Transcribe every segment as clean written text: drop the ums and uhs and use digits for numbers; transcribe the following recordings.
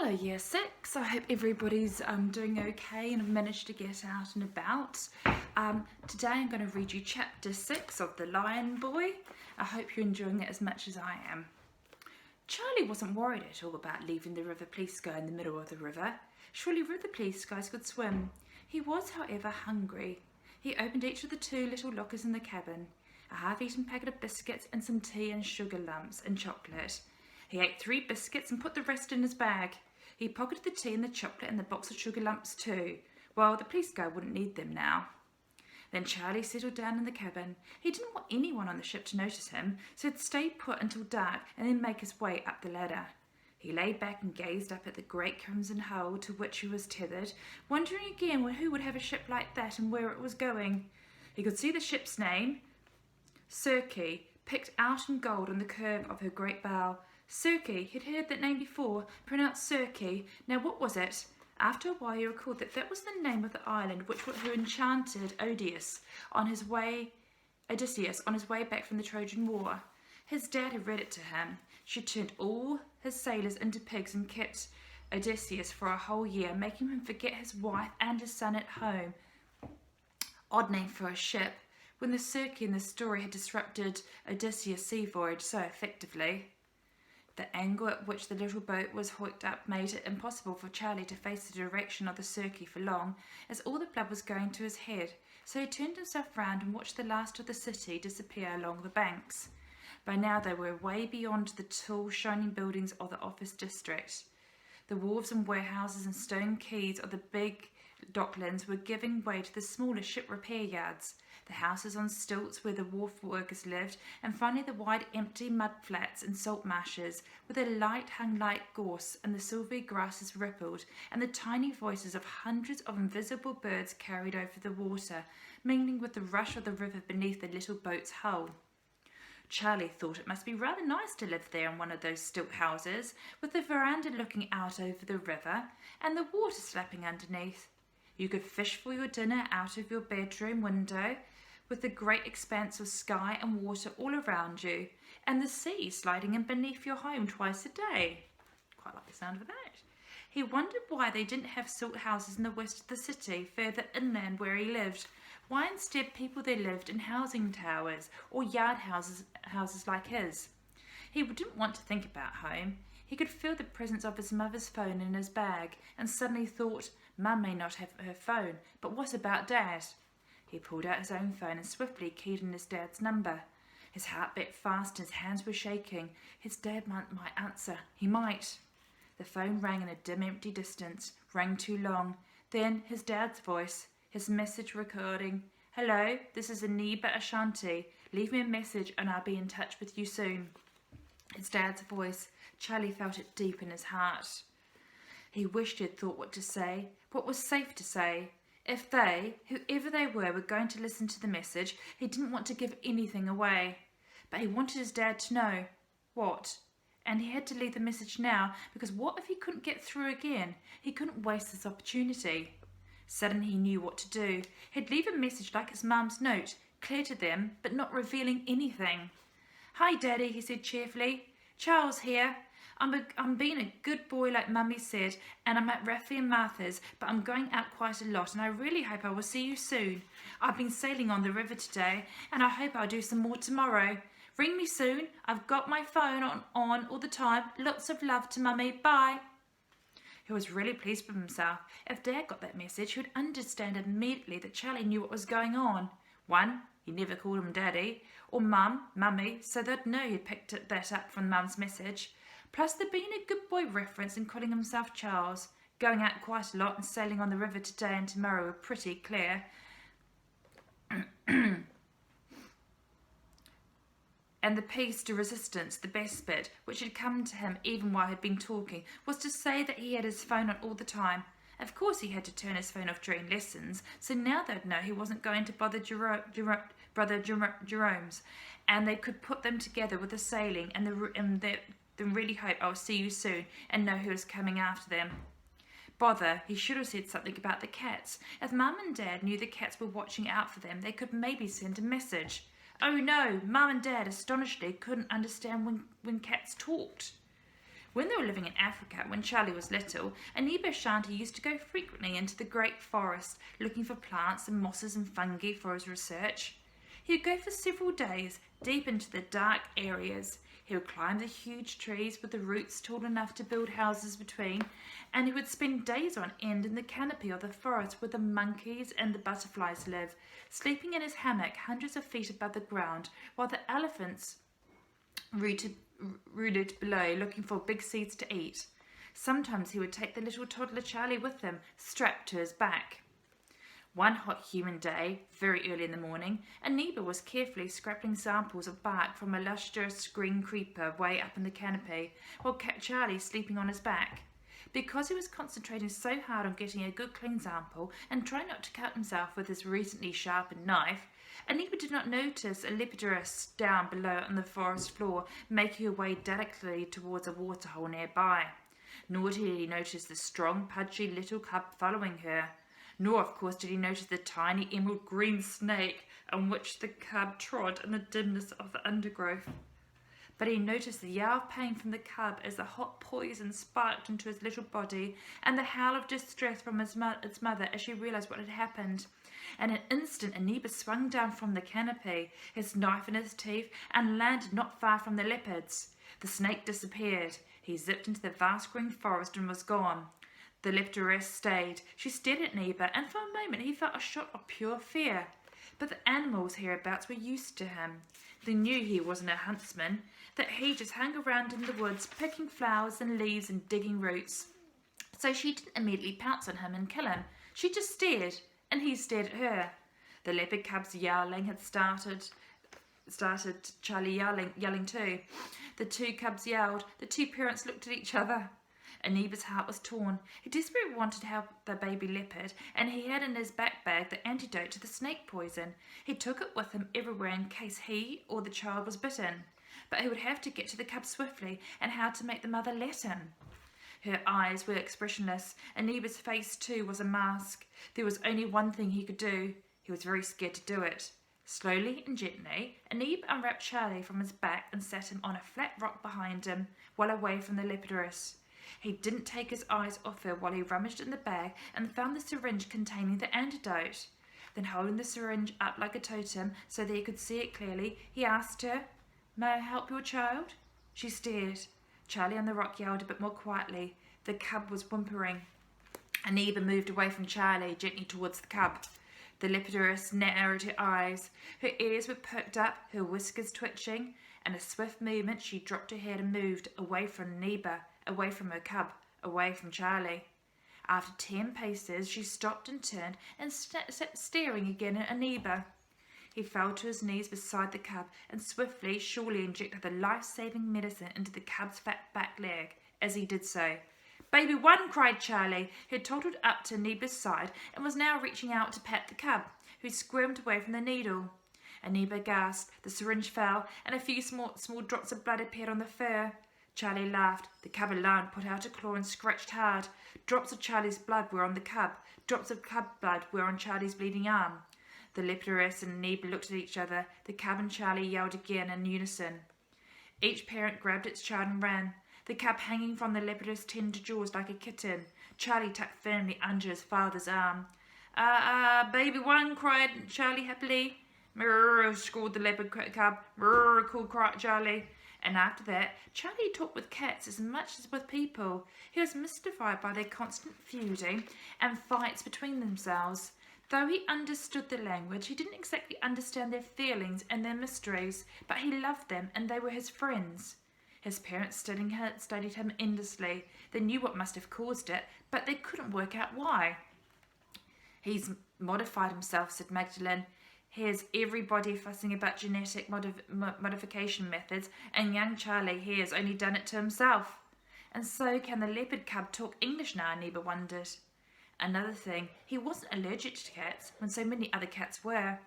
Hello Year 6, I hope everybody's doing okay and have managed to get out and about. Today I'm going to read you chapter 6 of The Lion Boy. I hope you're enjoying it as much as I am. Charlie wasn't worried at all about leaving the river police guy in the middle of the river. Surely river police guys could swim. He was, however, hungry. He opened each of the 2 little lockers in the cabin, a half-eaten packet of biscuits and some tea and sugar lumps and chocolate. He ate 3 biscuits and put the rest in his bag. He pocketed the tea and the chocolate and the box of sugar lumps too. Well, the police guy wouldn't need them now. Then Charlie settled down in the cabin. He didn't want anyone on the ship to notice him, so he'd stay put until dark and then make his way up the ladder. He lay back and gazed up at the great crimson hull to which he was tethered, wondering again who would have a ship like that and where it was going. He could see the ship's name, Circe, picked out in gold on the curve of her great bow. Circe, he'd heard that name before, pronounced Circe. Now what was it? After a while he recalled that that was the name of the island who enchanted Odysseus on his way back from the Trojan War. His dad had read it to him. She turned all his sailors into pigs and kept Odysseus for a whole year, making him forget his wife and his son at home. Odd name for a ship, when the Circe in the story had disrupted Odysseus' sea voyage so effectively. The angle at which the little boat was hooked up made it impossible for Charlie to face the direction of the Circe for long, as all the blood was going to his head, so he turned himself round and watched the last of the city disappear along the banks. By now they were way beyond the tall, shining buildings of the office district. The wharves and warehouses and stone quays of the big docklands were giving way to the smaller ship repair yards, the houses on stilts where the wharf workers lived, and finally the wide empty mud flats and salt marshes where the light hung like gorse and the silvery grasses rippled and the tiny voices of hundreds of invisible birds carried over the water, mingling with the rush of the river beneath the little boat's hull. Charlie thought it must be rather nice to live there in one of those stilt houses, with the veranda looking out over the river and the water slapping underneath. You could fish for your dinner out of your bedroom window, with the great expanse of sky and water all around you, and the sea sliding in beneath your home twice a day. Quite like the sound of that. He wondered why they didn't have silt houses in the west of the city, further inland where he lived. Why instead people there lived in housing towers or yard houses like his. He didn't want to think about home. He could feel the presence of his mother's phone in his bag and suddenly thought, Mum may not have her phone, but what about Dad? He pulled out his own phone and swiftly keyed in his dad's number. His heart beat fast and his hands were shaking. His dad might answer. He might. The phone rang in a dim, empty distance, rang too long. Then his dad's voice, his message recording. Hello, this is Aniba Ashanti. Leave me a message and I'll be in touch with you soon. His dad's voice. Charlie felt it deep in his heart. He wished he had thought what to say, what was safe to say. If they, whoever they were going to listen to the message, he didn't want to give anything away. But he wanted his dad to know. What? And he had to leave the message now, because what if he couldn't get through again? He couldn't waste this opportunity. Suddenly he knew what to do. He'd leave a message like his mum's note, clear to them, but not revealing anything. Hi, Daddy, he said cheerfully. Charles here. I'm being a good boy like Mummy said, and I'm at Raffy and Martha's, but I'm going out quite a lot, and I really hope I will see you soon. I've been sailing on the river today, and I hope I'll do some more tomorrow. Ring me soon. I've got my phone on all the time. Lots of love to Mummy. Bye. He was really pleased with himself. If Dad got that message, he would understand immediately that Charlie knew what was going on. 1, he never called him Daddy, or Mummy, so they'd know he'd picked that up from Mum's message. Plus the being a good boy reference and calling himself Charles. Going out quite a lot and sailing on the river today and tomorrow were pretty clear. And the piece de resistance, the best bit, which had come to him even while he'd been talking, was to say that he had his phone on all the time. Of course he had to turn his phone off during lessons, so now they'd know he wasn't going to bother Brother Jerome's, and they could put them together with the sailing and then really hope I'll see you soon and know who is coming after them. Bother, he should have said something about the cats. If Mum and Dad knew the cats were watching out for them, they could maybe send a message. Oh no, Mum and Dad astonishingly couldn't understand when cats talked. When they were living in Africa, when Charlie was little, Aniba Shanti used to go frequently into the great forest looking for plants and mosses and fungi for his research. He would go for several days deep into the dark areas. He would climb the huge trees with the roots tall enough to build houses between, and he would spend days on end in the canopy of the forest where the monkeys and the butterflies live, sleeping in his hammock hundreds of feet above the ground, while the elephants rooted below looking for big seeds to eat. Sometimes he would take the little toddler Charlie with him, strapped to his back. One hot humid day, very early in the morning, Aniba was carefully scraping samples of bark from a lustrous green creeper way up in the canopy, while Charlie sleeping on his back. Because he was concentrating so hard on getting a good clean sample and trying not to cut himself with his recently sharpened knife, Aniba did not notice a lepidurus down below on the forest floor making her way delicately towards a waterhole nearby. Nor did he notice the strong, pudgy little cub following her. Nor, of course, did he notice the tiny emerald green snake on which the cub trod in the dimness of the undergrowth. But he noticed the yell of pain from the cub as the hot poison sparked into his little body, and the howl of distress from its mother as she realized what had happened. In an instant, Aniba swung down from the canopy, his knife in his teeth, and landed not far from the leopards. The snake disappeared. He zipped into the vast green forest and was gone. The lepiduress stayed. She stared at Aniba, and for a moment he felt a shock of pure fear. But the animals hereabouts were used to him. They knew he wasn't a huntsman, that he just hung around in the woods, picking flowers and leaves and digging roots. So she didn't immediately pounce on him and kill him. She just stared, and he stared at her. The leopard cub's yowling had started Charlie yelling too. The two cubs yelled. The two parents looked at each other. Aniba's heart was torn. He desperately wanted to help the baby leopard, and he had in his back bag the antidote to the snake poison. He took it with him everywhere in case he or the child was bitten. But he would have to get to the cub swiftly, and how to make the mother let him. Her eyes were expressionless. Aniba's face too was a mask. There was only one thing he could do. He was very scared to do it. Slowly and gently, Aniba unwrapped Charlie from his back and sat him on a flat rock behind him, well away from the lepiduress. He didn't take his eyes off her while he rummaged in the bag and found the syringe containing the antidote. Then, holding the syringe up like a totem so that he could see it clearly, he asked her, "May I help your child?" She stared. Charlie on the rock yelled a bit more quietly. The cub was whimpering. Aniba moved away from Charlie, gently towards the cub. The lepiduress narrowed her eyes. Her ears were perked up, her whiskers twitching. In a swift movement, she dropped her head and moved away from Aniba, away from her cub, away from Charlie. After 10 paces, she stopped and turned and sat staring again at Aniba. He fell to his knees beside the cub and swiftly, surely injected the life-saving medicine into the cub's fat back leg. As he did so, "Baby one!" cried Charlie, who had tottered up to Aniba's side and was now reaching out to pat the cub, who squirmed away from the needle. Aniba gasped. The syringe fell, and a few small drops of blood appeared on the fur. Charlie laughed. The cub alarmed put out a claw and scratched hard. Drops of Charlie's blood were on the cub. Drops of cub blood were on Charlie's bleeding arm. The lepiduress and Aniba looked at each other. The cub and Charlie yelled again in unison. Each parent grabbed its child and ran, the cub hanging from the lepiduress' tender jaws like a kitten, Charlie tucked firmly under his father's arm. Baby one," cried Charlie happily. "Mrrr," squalled the leopard cub. "Mrrr," called Charlie. And after that, Charlie talked with cats as much as with people. He was mystified by their constant feuding and fights between themselves. Though he understood the language, he didn't exactly understand their feelings and their mysteries, but he loved them and they were his friends. His parents studied him endlessly. They knew what must have caused it, but they couldn't work out why. "He's modified himself," said Magdalene. "Here's everybody fussing about genetic modification methods, and young Charlie here has only done it to himself." "And so can the leopard cub talk English now?" Aniba wondered. Another thing, he wasn't allergic to cats when so many other cats were.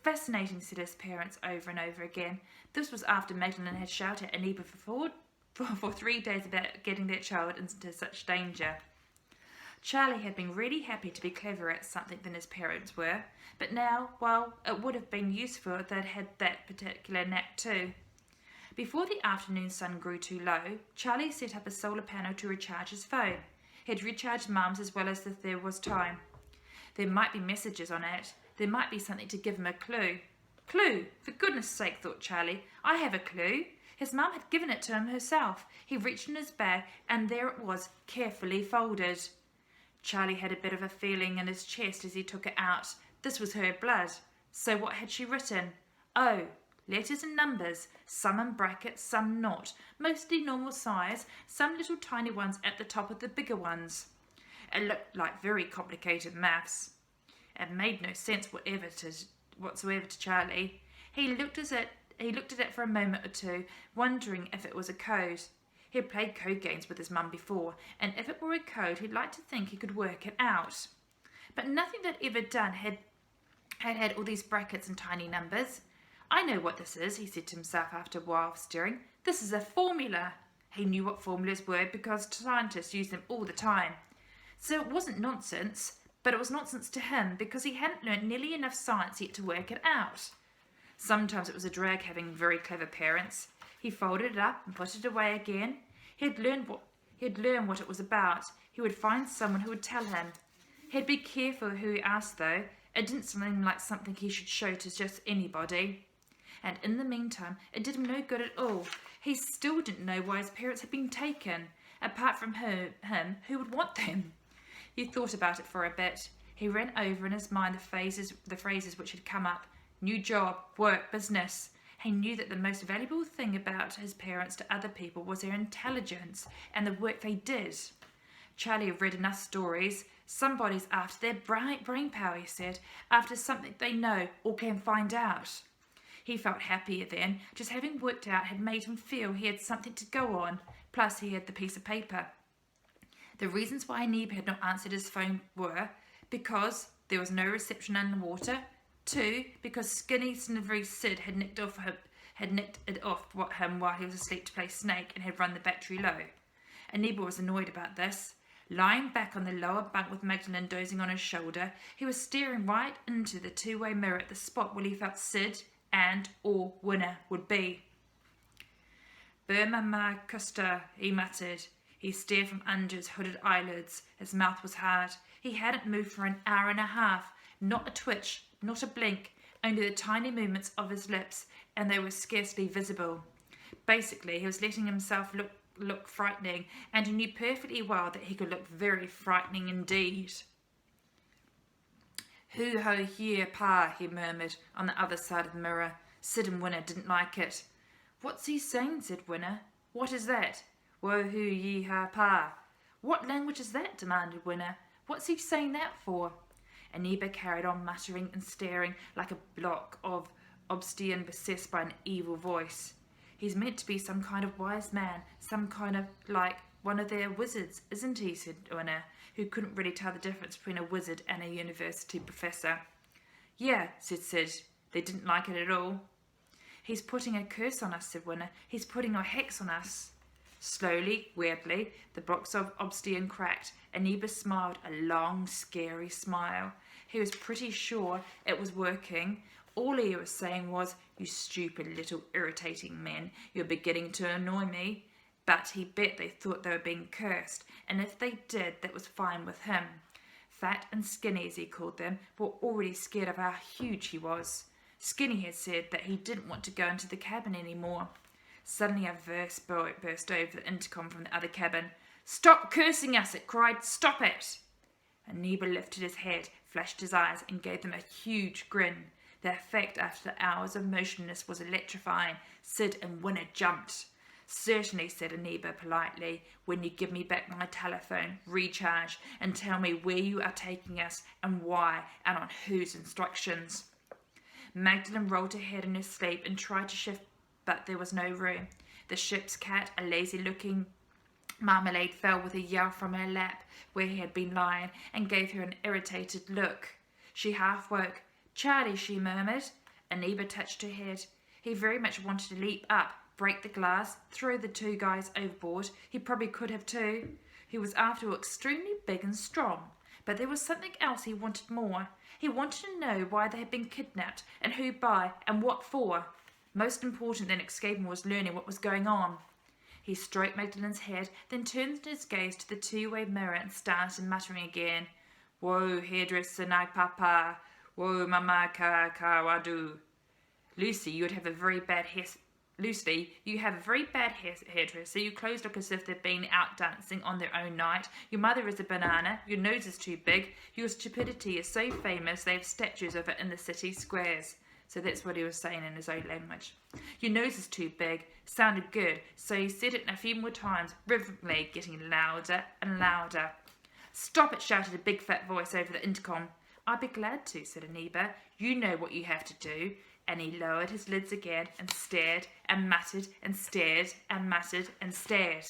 "Fascinating," said his parents over and over again. This was after Magdalene had shouted at Aniba for 3 days about getting their child into such danger. Charlie had been really happy to be cleverer at something than his parents were, but now, well, it would have been useful if they'd had that particular knack too. Before the afternoon sun grew too low, Charlie set up a solar panel to recharge his phone. He'd recharged Mum's as well as if there was time. There might be messages on it. There might be something to give him a clue. Clue! For goodness sake, thought Charlie. I have a clue. His mum had given it to him herself. He reached in his bag, and there it was, carefully folded. Charlie had a bit of a feeling in his chest as he took it out. This was her blood. So what had she written? Oh, letters and numbers, some in brackets, some not, mostly normal size, some little tiny ones at the top of the bigger ones. It looked like very complicated maths. It made no sense whatsoever to Charlie. He looked at it for a moment or two, wondering if it was a code. He had played code games with his mum before, and if it were a code, he'd like to think he could work it out. But nothing they'd ever done had all these brackets and tiny numbers. I know what this is, he said to himself after a while of staring. This is a formula. He knew what formulas were because scientists use them all the time. So it wasn't nonsense, but it was nonsense to him because he hadn't learnt nearly enough science yet to work it out. Sometimes it was a drag having very clever parents. He folded it up and put it away again. He'd learn what it was about. He would find someone who would tell him. He'd be careful who he asked, though. It didn't seem like something he should show to just anybody. And in the meantime, it did him no good at all. He still didn't know why his parents had been taken. Apart from him, who would want them? He thought about it for a bit. He ran over in his mind the phrases which had come up. New job, work, business. He knew that the most valuable thing about his parents to other people was their intelligence and the work they did. Charlie had read enough stories. Somebody's after their brain power, he said, after something they know or can find out. He felt happier then. Just having worked out had made him feel he had something to go on. Plus, he had the piece of paper. The reasons why Neba had not answered his phone were because there was no reception underwater. 2, because skinny, snivery Sid had nicked it off him while he was asleep to play Snake and had run the battery low. Neba was annoyed about this. Lying back on the lower bunk with Magdalene dozing on his shoulder, he was staring right into the two-way mirror at the spot where he felt Sid and or Winner would be. Burma ma Custer, he muttered. He stared from under his hooded eyelids. His mouth was hard. He hadn't moved for an hour and a half. Not a twitch, not a blink, only the tiny movements of his lips, and they were scarcely visible. Basically, he was letting himself look frightening, and he knew perfectly well that he could look very frightening indeed. Hoo-ho here, pa, he murmured on the other side of the mirror. Sid and Winner didn't like it. What's he saying, said Winner. What is that? Wo-hoo-yee-ha-pa. What language is that? Demanded Winner. What's he saying that for? Neba carried on muttering and staring like a block of obsidian possessed by an evil voice. He's meant to be some kind of wise man, some kind of like one of their wizards, isn't he? Said Winner, who couldn't really tell the difference between a wizard and a university professor. Yeah, said Sid. They didn't like it at all. He's putting a curse on us, said Winner. He's putting a hex on us. Slowly, weirdly, the blocks of obsidian cracked, and Neba smiled a long, scary smile. He was pretty sure it was working. All he was saying was, "You stupid little irritating men, you're beginning to annoy me." But he bet they thought they were being cursed, and if they did, that was fine with him. Fat and Skinny, as he called them, were already scared of how huge he was. Skinny had said that he didn't want to go into the cabin anymore. Suddenly a voice burst over the intercom from the other cabin. "Stop cursing us!" it cried. "Stop it!" And Neba lifted his head, flashed his eyes, and gave them a huge grin. The effect after hours of motionless was electrifying. Sid and Winner jumped. "Certainly," said Neba politely, "when you give me back my telephone, recharge, and tell me where you are taking us and why and on whose instructions." Magdalene rolled her head in her sleep and tried to shift, but there was no room. The ship's cat, a lazy-looking Marmalade, fell with a yell from her lap where he had been lying and gave her an irritated look. She half woke. "Charlie," she murmured. Neba touched her head. He very much wanted to leap up, break the glass, throw the two guys overboard. He probably could have too. He was after all extremely big and strong. But there was something else he wanted more. He wanted to know why they had been kidnapped and who by and what for. Most important than escaping was learning what was going on. He stroked Magdalen's head, then turned his gaze to the two-way mirror and started muttering again. Whoa, hairdresser nag papa. Whoa, mama ka wadu. Lucy, you have a very bad hairdresser. Your clothes look as if they've been out dancing on their own night. Your mother is a banana. Your nose is too big. Your stupidity is so famous they have statues of it in the city squares. So that's what he was saying in his own language. Your nose is too big. Sounded good. So he said it a few more times, rhythmically, getting louder and louder. Stop it, shouted a big fat voice over the intercom. I'd be glad to, said Aniba. You know what you have to do. And he lowered his lids again and stared and muttered and stared and muttered and stared.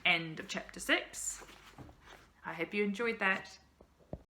End of chapter 6. I hope you enjoyed that.